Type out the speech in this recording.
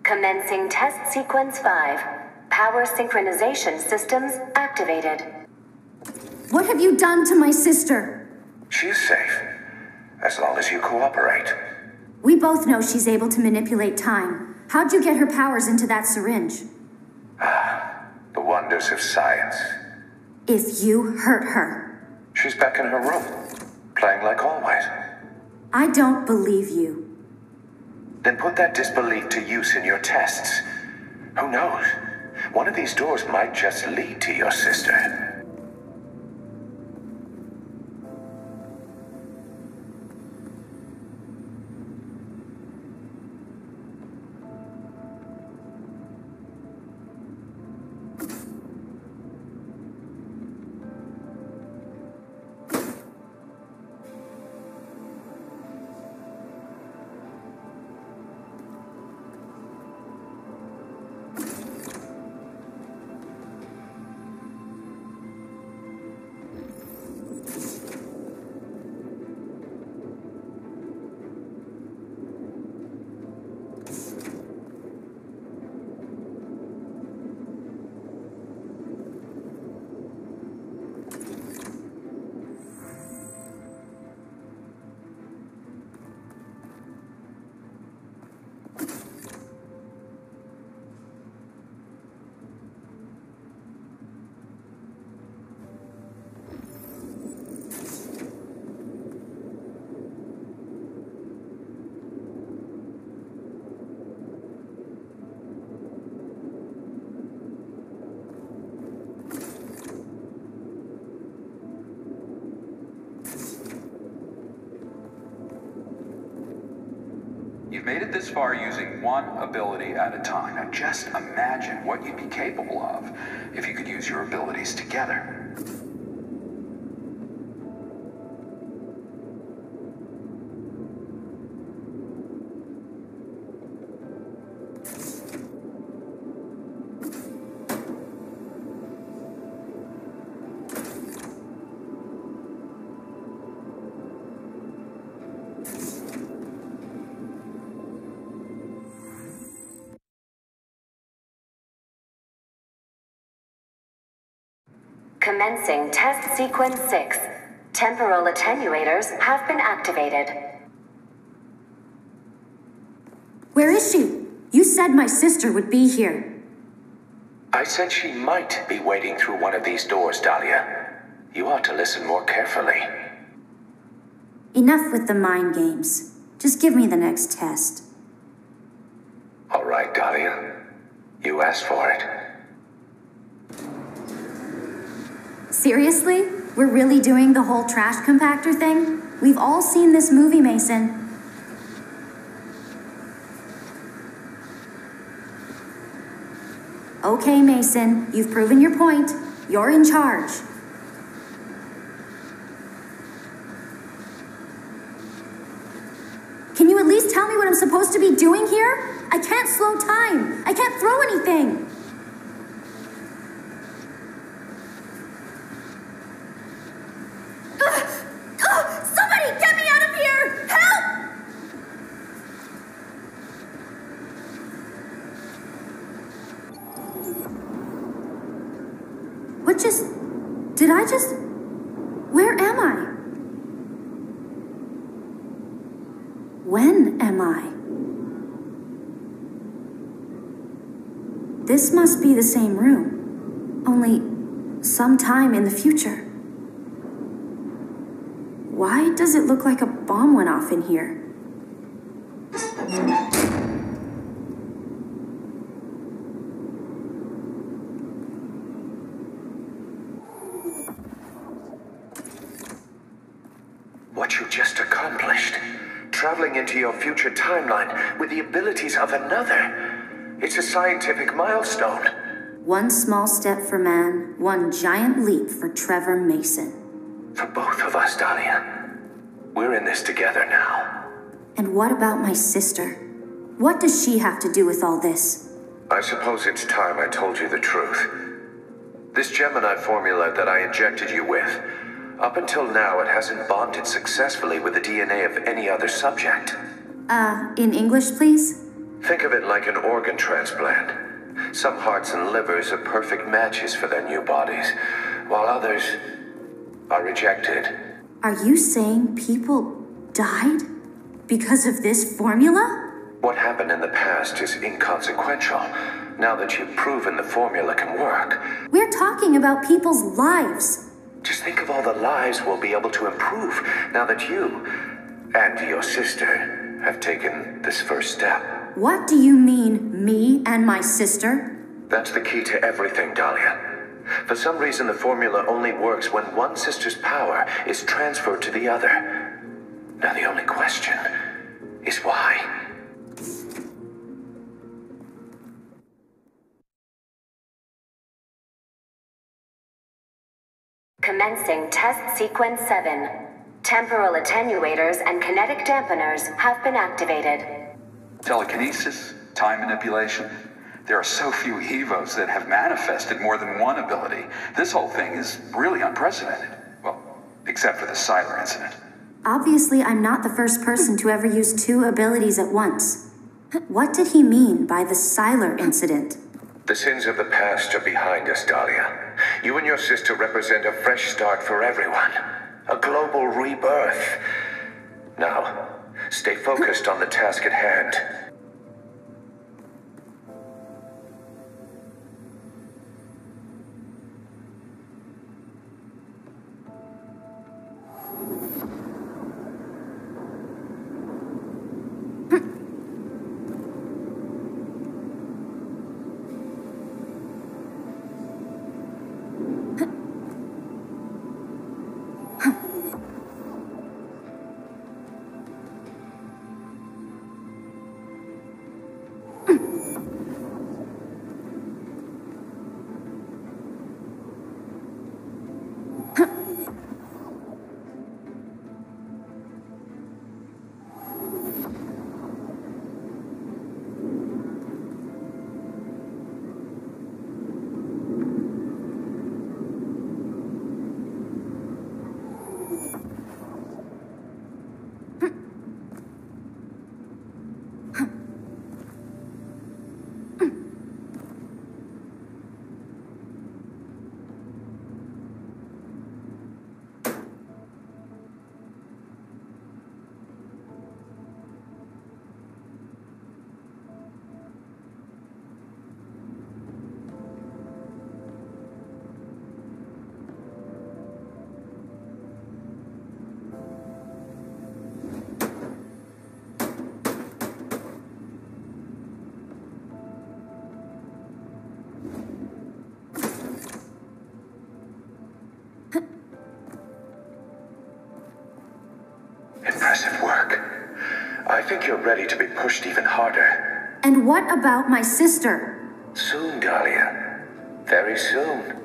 Commencing test sequence 5. Power synchronization systems activated. What have you done to my sister? She's safe, as long as you cooperate. We both know she's able to manipulate time. How'd you get her powers into that syringe? The wonders of science. If you hurt her. She's back in her room, playing like always. I don't believe you. Then put that disbelief to use in your tests. Who knows? One of these doors might just lead to your sister. You've made it this far using one ability at a time. Now just imagine what you'd be capable of if you could use your abilities together. Commencing test sequence 6. Temporal attenuators have been activated. Where is she? You said my sister would be here. I said she might be waiting through one of these doors, Dahlia. You ought to listen more carefully. Enough with the mind games. Just give me the next test. All right, Dahlia. You asked for it. Seriously? We're really doing the whole trash compactor thing? We've all seen this movie, Mason. Okay, Mason, you've proven your point. You're in charge. Can you at least tell me what I'm supposed to be doing here? I can't slow time. I can't throw anything. Somebody get me out of here! Help! What just... Did I just... Where am I? When am I? This must be the same room, only sometime in the future. Why does it look like a bomb went off in here? What you just accomplished. Traveling into your future timeline with the abilities of another. It's a scientific milestone. One small step for man, one giant leap for Trevor Mason. For both of us, Dahlia. We're in this together now. And what about my sister? What does she have to do with all this? I suppose it's time I told you the truth. This Gemini formula that I injected you with, up until now it hasn't bonded successfully with the DNA of any other subject. In English, please? Think of it like an organ transplant. Some hearts and livers are perfect matches for their new bodies, while others are rejected. Are you saying people died because of this formula? What happened in the past is inconsequential, now that you've proven the formula can work. We're talking about people's lives. Just think of all the lives we'll be able to improve now that you and your sister have taken this first step. What do you mean, me and my sister? That's the key to everything, Dahlia. For some reason, the formula only works when one sister's power is transferred to the other. Now the only question is why. Commencing test sequence 7. Temporal attenuators and kinetic dampeners have been activated. Telekinesis, time manipulation. There are so few EVOs that have manifested more than one ability. This whole thing is really unprecedented. Well, except for the Siler incident. Obviously, I'm not the first person to ever use two abilities at once. What did he mean by the Siler incident? The sins of the past are behind us, Dahlia. You and your sister represent a fresh start for everyone. A global rebirth. Now, stay focused on the task at hand. Impressive work. I think you're ready to be pushed even harder. And what about my sister? Soon, Dahlia. Very soon.